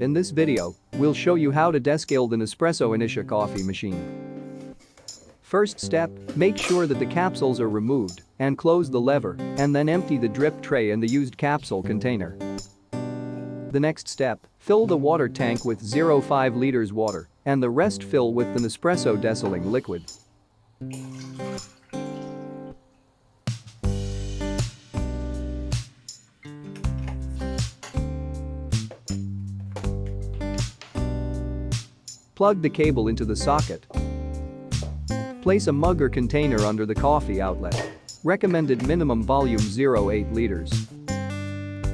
In this video, we'll show you how to descale the Nespresso Inissia coffee machine. First step, make sure that the capsules are removed and close the lever and then empty the drip tray in the used capsule container. The next step, fill the water tank with 0.5 liters water and the rest fill with the Nespresso Descaling liquid. Plug the cable into the socket. Place a mug or container under the coffee outlet. Recommended minimum volume 0.8 liters.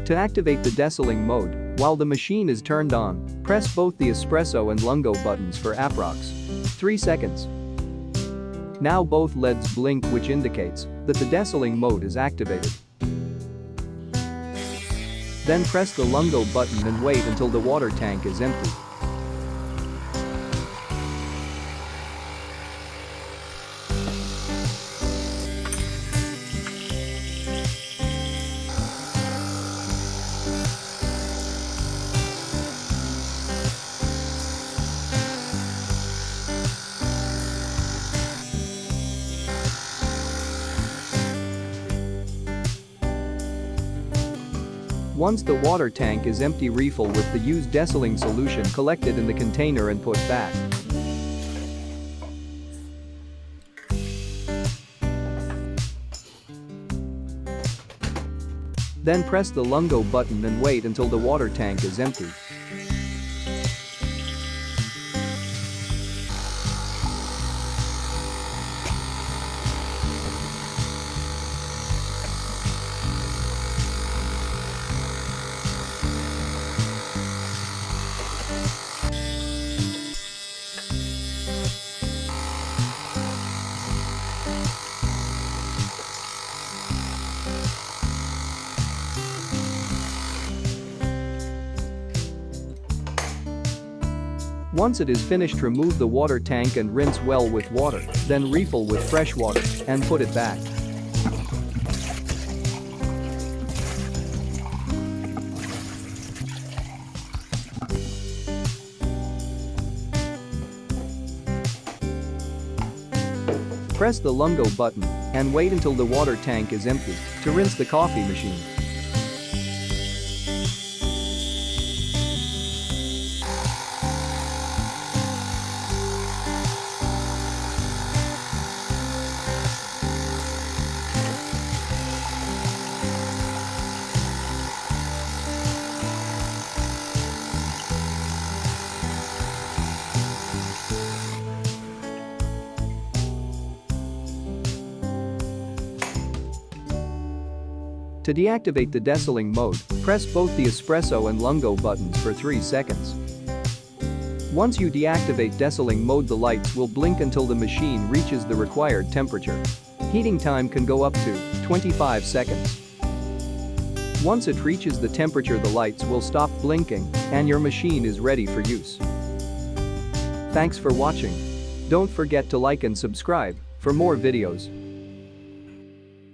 To activate the descaling mode, while the machine is turned on, press both the espresso and lungo buttons for approx. 3 seconds. Now both LEDs blink, which indicates that the descaling mode is activated. Then press the lungo button and wait until the water tank is empty. Once the water tank is empty, refill with the used descaling solution collected in the container and put back. Then press the lungo button and wait until the water tank is empty. Once it is finished, remove the water tank and rinse well with water, then refill with fresh water and put it back. Press the lungo button and wait until the water tank is empty to rinse the coffee machine. To deactivate the descaling mode, press both the espresso and lungo buttons for 3 seconds. Once you deactivate descaling mode, the lights will blink until the machine reaches the required temperature. Heating time can go up to 25 seconds. Once it reaches the temperature, the lights will stop blinking and your machine is ready for use. Thanks for watching. Don't forget to like and subscribe for more videos.